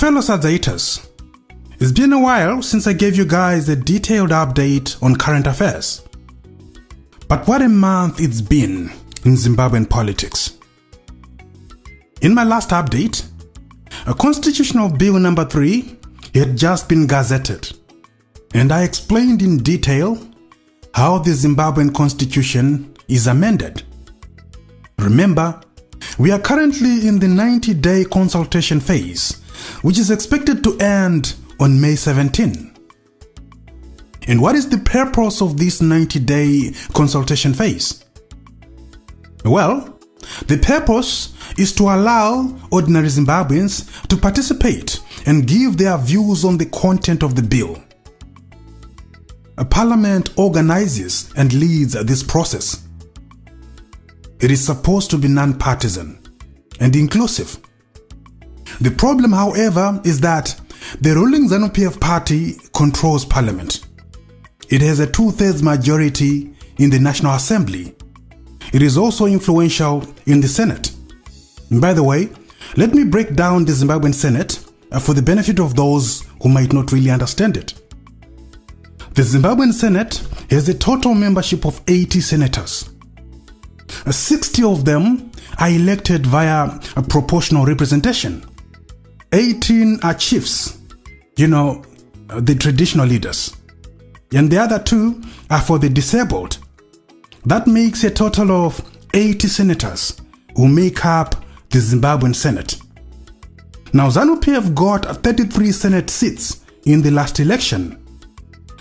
fellow Sadzaitas, it's been a while since I gave you guys a detailed update on current affairs. But what a month it's been in Zimbabwean politics. In my last update, a Constitutional Bill number 3 had just been gazetted, and I explained in detail how the Zimbabwean Constitution is amended. Remember, we are currently in the 90-day consultation phase, which is expected to end on May 17. And what is the purpose of this 90-day consultation phase? Well, the purpose is to allow ordinary Zimbabweans to participate and give their views on the content of the bill. A parliament organizes and leads this process. It is supposed to be non-partisan and inclusive. The problem, however, is that the ruling ZANU-PF party controls parliament. It has a 2/3 majority in the National Assembly. It is also influential in the Senate. And by the way, let me break down the Zimbabwean Senate for the benefit of those who might not really understand it. The Zimbabwean Senate has a total membership of 80 senators. 60 of them are elected via a proportional representation. 18 are chiefs, the traditional leaders. And the other 2 are for the disabled. That makes a total of 80 senators who make up the Zimbabwean Senate. Now, ZANU-PF got 33 Senate seats in the last election.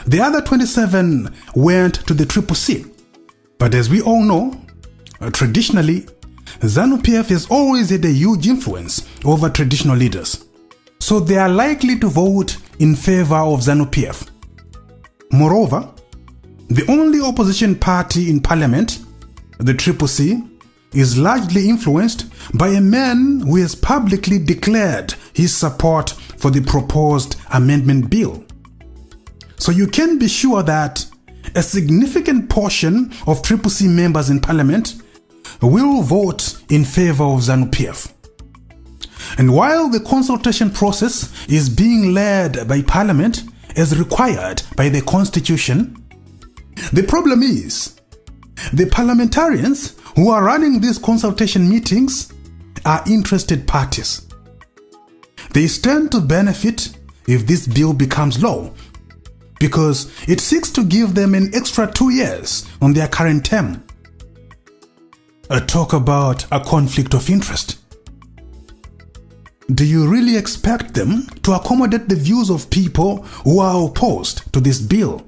The other 27 went to the CCC. But as we all know, traditionally, ZANU-PF has always had a huge influence over traditional leaders. So they are likely to vote in favor of ZANU-PF. Moreover, the only opposition party in parliament, the CCC, is largely influenced by a man who has publicly declared his support for the proposed amendment bill. So you can be sure that a significant portion of CCC members in parliament will vote in favor of ZANU-PF. And while the consultation process is being led by parliament as required by the constitution, the problem is the parliamentarians who are running these consultation meetings are interested parties. They stand to benefit if this bill becomes law, because it seeks to give them an extra 2 years on their current term. Talk about a conflict of interest. Do you really expect them to accommodate the views of people who are opposed to this bill?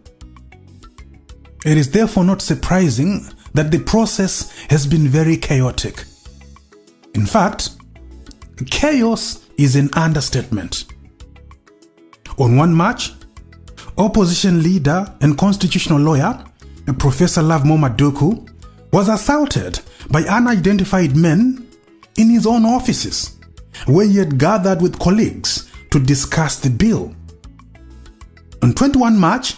It is therefore not surprising that the process has been very chaotic. In fact, chaos is an understatement. On 1 March, opposition leader and constitutional lawyer, Professor Lovemore Maduku, was assaulted by unidentified men in his own offices, where he had gathered with colleagues to discuss the bill. On 21 March,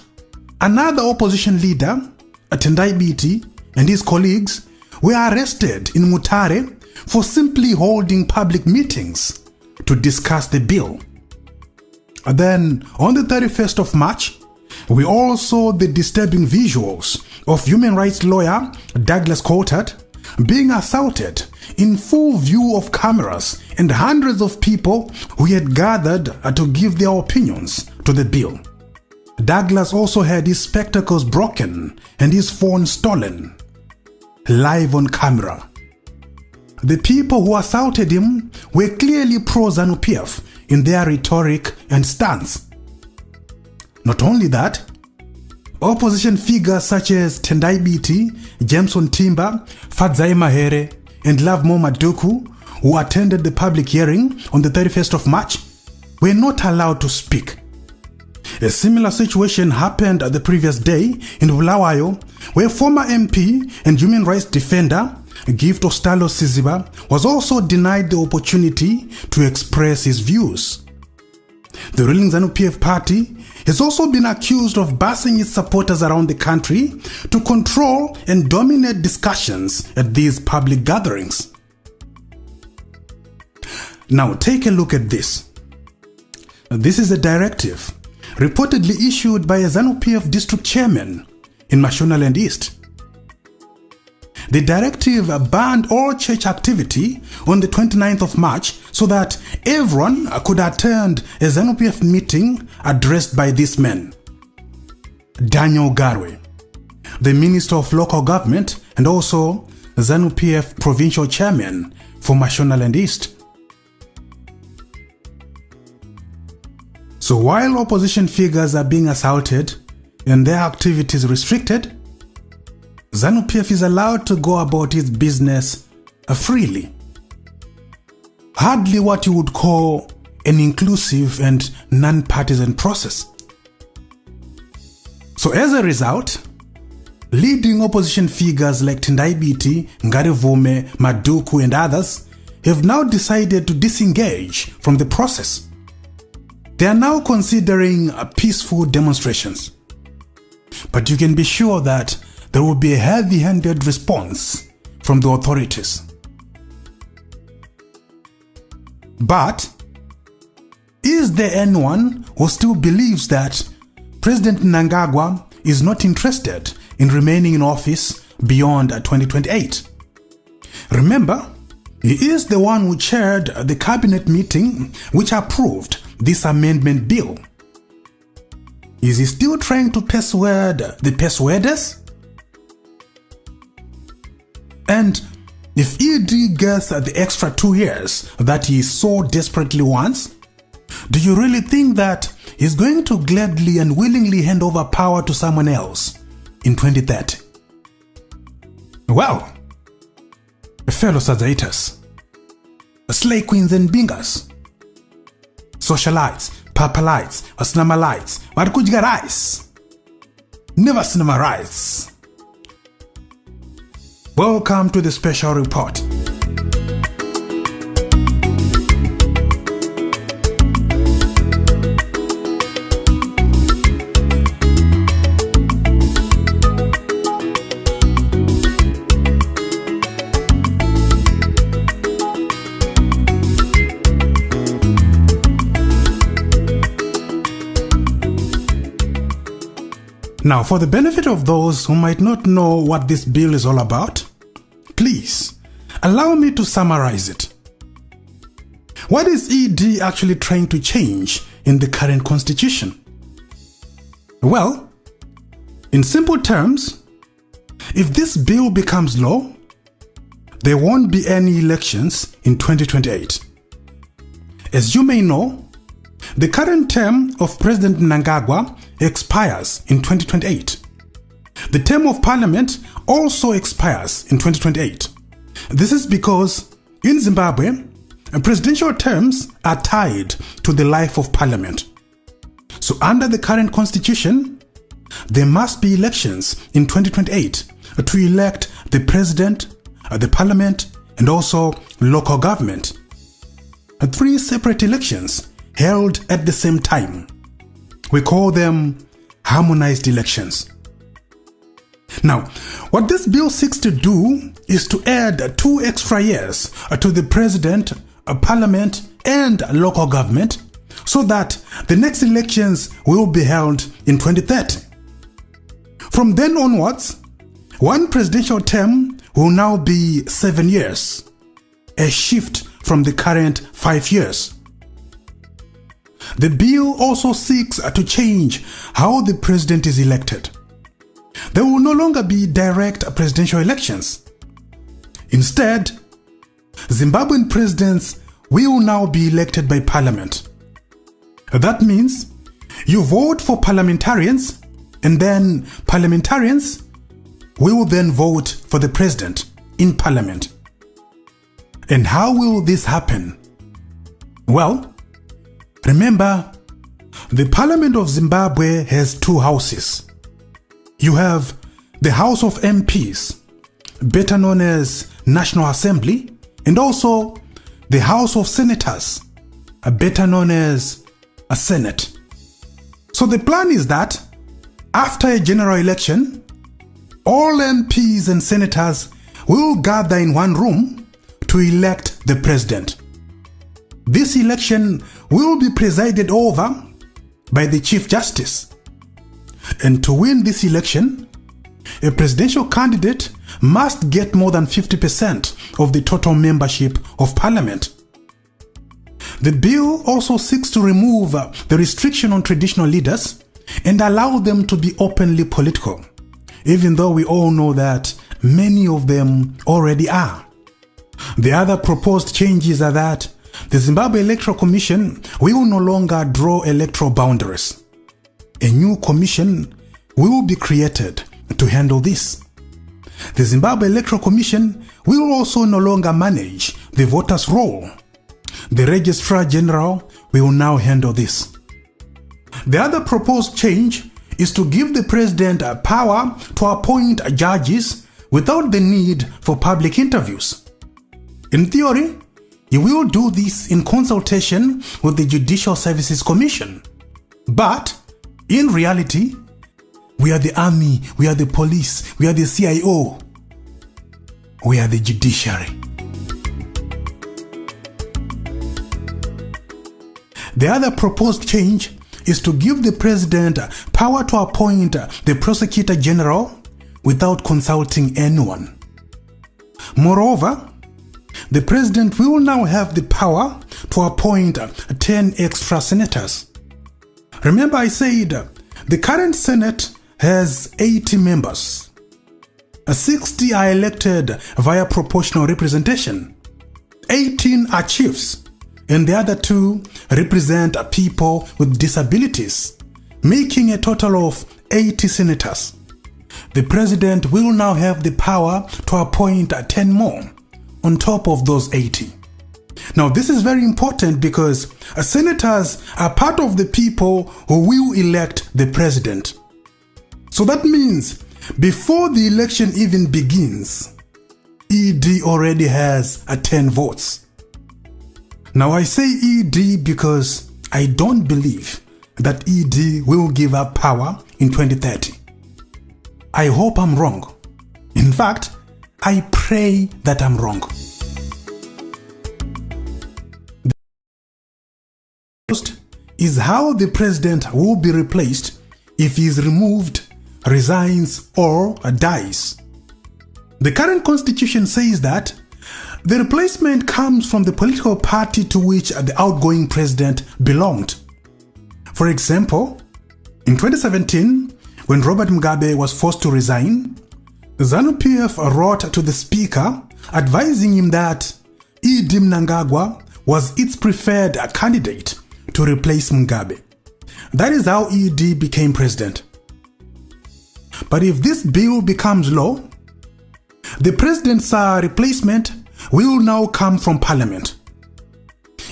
another opposition leader, Tendai Biti, and his colleagues were arrested in Mutare for simply holding public meetings to discuss the bill. And then, on the 31st of March, we all saw the disturbing visuals of human rights lawyer Douglas Coulthard being assaulted in full view of cameras and hundreds of people who had gathered to give their opinions to the bill. Douglas also had his spectacles broken and his phone stolen, live on camera. The people who assaulted him were clearly pro-ZANU-PF in their rhetoric and stance. Not only that, opposition figures such as Tendai Biti, Jameson Timber, Fadzai Mahere, and Lovemore Maduku, who attended the public hearing on the 31st of March, were not allowed to speak. A similar situation happened the previous day in Bulawayo, where former MP and human rights defender Gift Ostalo Siziba was also denied the opportunity to express his views. The ruling ZANU-PF party has also been accused of busing its supporters around the country to control and dominate discussions at these public gatherings. Now take a look at this. This is a directive reportedly issued by a ZANU-PF district chairman in Mashonaland East. The directive banned all church activity on the 29th of March so that everyone could attend a ZANU-PF meeting addressed by this man: Daniel Garwe, the Minister of Local Government and also ZANU-PF Provincial Chairman for Mashonaland East. So while opposition figures are being assaulted and their activities restricted, ZANU-PF is allowed to go about its business freely. Hardly what you would call an inclusive and non-partisan process. So as a result, leading opposition figures like Tendai Biti, Ngarivume, Maduku and others have now decided to disengage from the process. They are now considering peaceful demonstrations. But you can be sure that there will be a heavy-handed response from the authorities. But is there anyone who still believes that President Mnangagwa is not interested in remaining in office beyond 2028? Remember, he is the one who chaired the cabinet meeting which approved this amendment bill. Is he still trying to persuade the persuaders? And if ED gets the extra 2 years that he so desperately wants, do you really think that he's going to gladly and willingly hand over power to someone else in 2030? Well, fellow Sazaitas, slay queens and bingers, socialites, papalites, snamalites, warkujgarais, never snamarites. Welcome to the special report. Now, for the benefit of those who might not know what this bill is all about, please allow me to summarize it. What is ED actually trying to change in the current constitution? Well, in simple terms, if this bill becomes law, there won't be any elections in 2028. As you may know, the current term of President Mnangagwa expires in 2028. The term of parliament also expires in 2028. This is because in Zimbabwe, presidential terms are tied to the life of parliament. So under the current constitution, there must be elections in 2028 to elect the president, the parliament, and also local government. 3 separate elections held at the same time. We call them harmonized elections. Now, what this bill seeks to do is to add 2 extra years to the president, parliament, and local government so that the next elections will be held in 2030. From then onwards, one presidential term will now be 7 years, a shift from the current 5 years. The bill also seeks to change how the president is elected. There will no longer be direct presidential elections. Instead, Zimbabwean presidents will now be elected by parliament. That means you vote for parliamentarians, and then parliamentarians will then vote for the president in parliament. And how will this happen? Well, remember, the Parliament of Zimbabwe has 2 houses. You have the House of MPs, better known as National Assembly, and also the House of Senators, better known as a Senate. So the plan is that after a general election, all MPs and senators will gather in one room to elect the president. This election will be presided over by the Chief Justice. And to win this election, a presidential candidate must get more than 50% of the total membership of Parliament. The bill also seeks to remove the restriction on traditional leaders and allow them to be openly political, even though we all know that many of them already are. The other proposed changes are that the Zimbabwe Electoral Commission will no longer draw electoral boundaries. A new commission will be created to handle this. The Zimbabwe Electoral Commission will also no longer manage the voters' roll. The Registrar General will now handle this. The other proposed change is to give the President power to appoint judges without the need for public interviews. In theory, he will do this in consultation with the Judicial Services Commission. But in reality, we are the army, we are the police, we are the CIO, we are the judiciary. The other proposed change is to give the President power to appoint the Prosecutor General without consulting anyone. Moreover, the President will now have the power to appoint 10 extra senators. Remember, I said the current Senate has 80 members. 60 are elected via proportional representation. 18 are chiefs, and the other 2 represent people with disabilities, making a total of 80 senators. The President will now have the power to appoint 10 more on top of those 80. Now, this is very important because senators are part of the people who will elect the President. So that means before the election even begins, ED already has 10 votes. Now, I say ED because I don't believe that ED will give up power in 2030. I hope I'm wrong. In fact, I pray that I'm wrong. The first is how the President will be replaced if he is removed, resigns, or dies. The current constitution says that the replacement comes from the political party to which the outgoing president belonged. For example, in 2017, when Robert Mugabe was forced to resign, ZANU-PF wrote to the Speaker advising him that E.D. Mnangagwa was its preferred candidate to replace Mugabe. That is how E.D. became president. But if this bill becomes law, the president's replacement will now come from Parliament.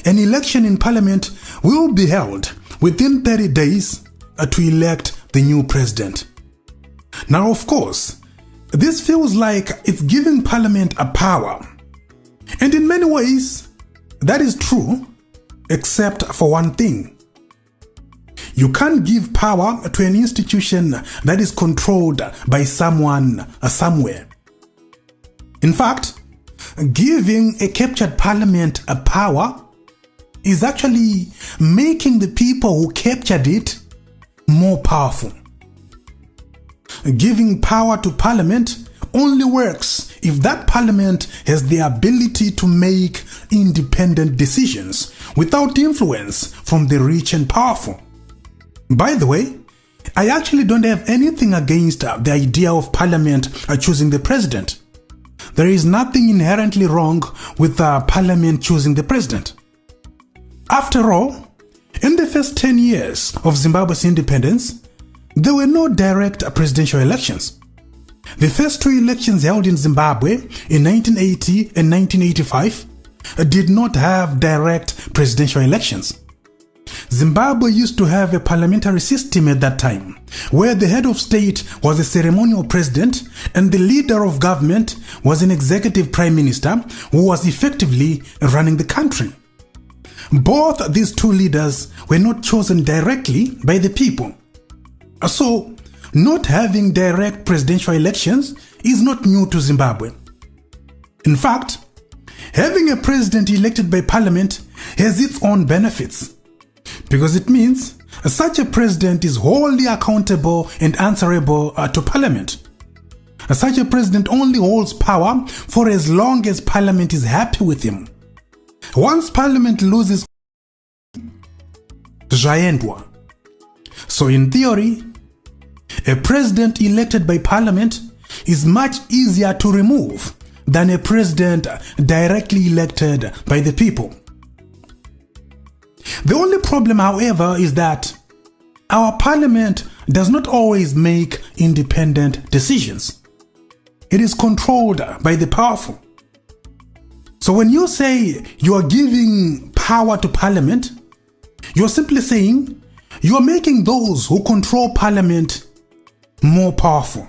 An election in Parliament will be held within 30 days to elect the new president. Now, of course, this feels like it's giving Parliament a power. And in many ways, that is true, except for one thing. You can't give power to an institution that is controlled by someone somewhere. In fact, giving a captured Parliament a power is actually making the people who captured it more powerful. Giving power to Parliament only works if that Parliament has the ability to make independent decisions without influence from the rich and powerful. By the way, I actually don't have anything against the idea of Parliament choosing the president. There is nothing inherently wrong with Parliament choosing the president. After all, in the first 10 years of Zimbabwe's independence, there were no direct presidential elections. The first 2 elections held in Zimbabwe in 1980 and 1985 did not have direct presidential elections. Zimbabwe used to have a parliamentary system at that time, where the head of state was a ceremonial president and the leader of government was an executive prime minister who was effectively running the country. Both these 2 leaders were not chosen directly by the people. So, not having direct presidential elections is not new to Zimbabwe. In fact, having a president elected by parliament has its own benefits, because it means such a president is wholly accountable and answerable to Parliament. Such a president only holds power for as long as Parliament is happy with him. Once Parliament loses, zvaendwa. So in theory, a president elected by Parliament is much easier to remove than a president directly elected by the people. The only problem, however, is that our Parliament does not always make independent decisions. It is controlled by the powerful. So when you say you are giving power to Parliament, you're simply saying you are making those who control Parliament more powerful.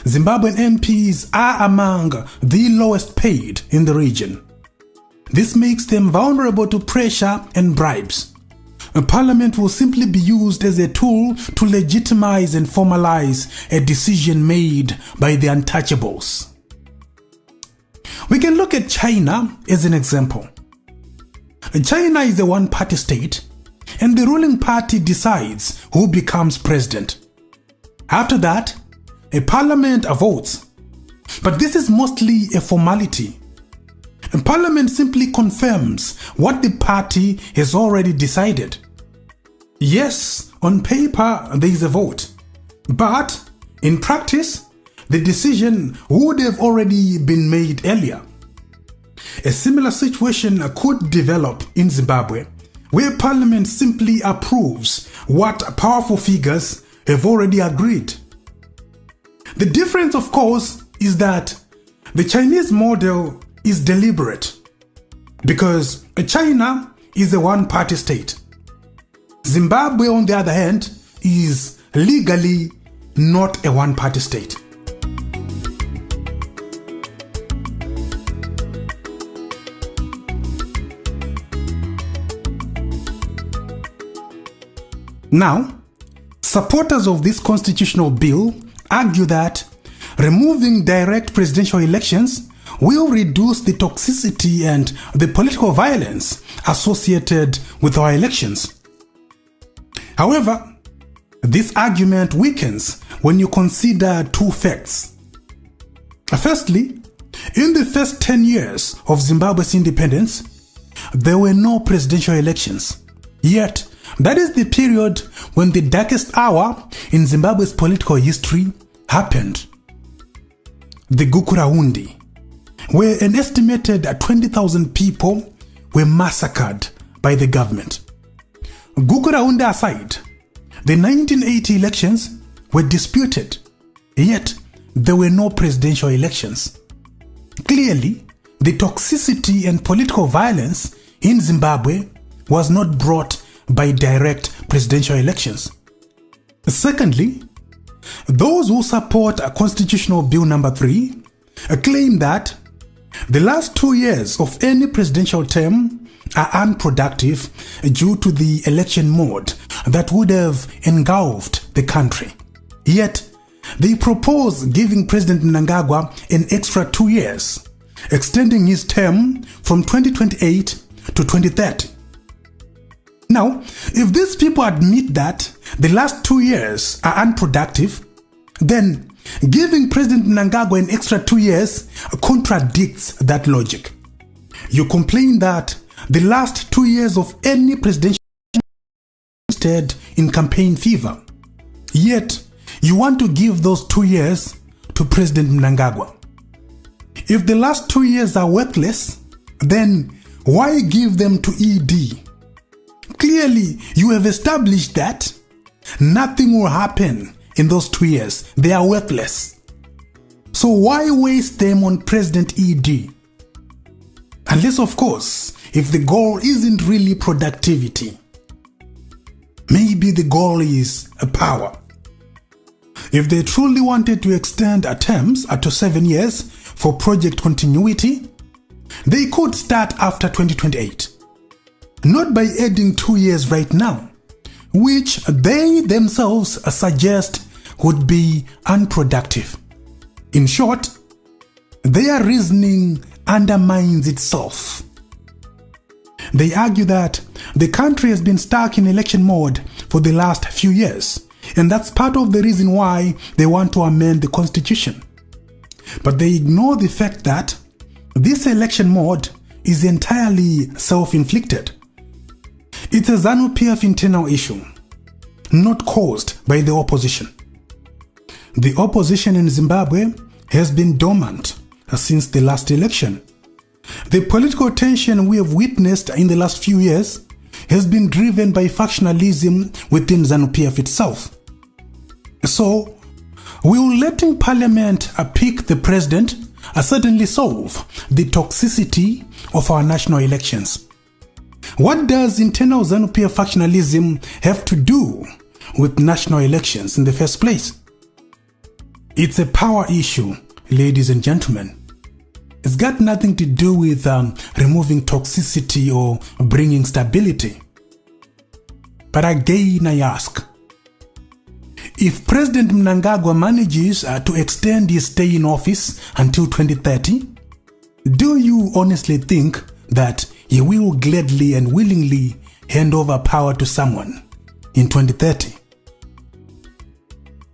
Zimbabwean MPs are among the lowest paid in the region. This makes them vulnerable to pressure and bribes. Parliament will simply be used as a tool to legitimize and formalize a decision made by the untouchables. We can look at China as an example. China is a one-party state, and the ruling party decides who becomes president. After that, a parliament votes. But this is mostly a formality. Parliament simply confirms what the party has already decided. Yes, on paper there is a vote, but in practice, the decision would have already been made earlier. A similar situation could develop in Zimbabwe, where Parliament simply approves what powerful figures have already agreed. The difference, of course, is that the Chinese model is deliberate, because China is a one-party state. Zimbabwe, on the other hand, is legally not a one-party state. Now, supporters of this constitutional bill argue that removing direct presidential elections will reduce the toxicity and the political violence associated with our elections. However, this argument weakens when you consider two facts. Firstly, in the first 10 years of Zimbabwe's independence, there were no presidential elections. Yet, that is the period when the darkest hour in Zimbabwe's political history happened. The Gukuraundi, where an estimated 20,000 people were massacred by the government. Gukuraundi aside, the 1980 elections were disputed, yet there were no presidential elections. Clearly, the toxicity and political violence in Zimbabwe was not brought by direct presidential elections. Secondly, those who support Constitutional Bill number 3 claim that the last 2 years of any presidential term are unproductive due to the election mode that would have engulfed the country. Yet, they propose giving President Mnangagwa an extra 2 years, extending his term from 2028 to 2030. Now, if these people admit that the last 2 years are unproductive, then giving President Mnangagwa an extra 2 years contradicts that logic. You complain that the last 2 years of any presidential wasted in campaign fever, yet you want to give those 2 years to President Mnangagwa. If the last 2 years are worthless, then why give them to ED? Clearly, you have established that nothing will happen in those 2 years. They are worthless. So why waste them on President ED? Unless, of course, if the goal isn't really productivity. Maybe the goal is power. If they truly wanted to extend terms to 7 years for project continuity, they could start after 2028. Not by adding 2 years right now, which they themselves suggest would be unproductive. In short, their reasoning undermines itself. They argue that the country has been stuck in election mode for the last few years, and that's part of the reason why they want to amend the constitution. But they ignore the fact that this election mode is entirely self-inflicted. It's a ZANU-PF internal issue, not caused by the opposition. The opposition in Zimbabwe has been dormant since the last election. The political tension we have witnessed in the last few years has been driven by factionalism within ZANU-PF itself. So, will letting Parliament pick the president certainly solve the toxicity of our national elections? What does internal ZANU-PF factionalism have to do with national elections in the first place? It's a power issue, ladies and gentlemen. It's got nothing to do with removing toxicity or bringing stability. But again I ask, if President Mnangagwa manages to extend his stay in office until 2030, do you honestly think that he will gladly and willingly hand over power to someone in 2030?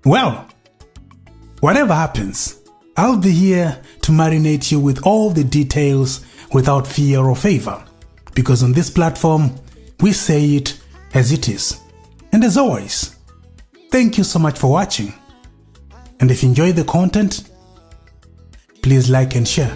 Well, whatever happens, I'll be here to marinate you with all the details without fear or favor, because on this platform, we say it as it is. And as always, thank you so much for watching. And if you enjoy the content, please like and share.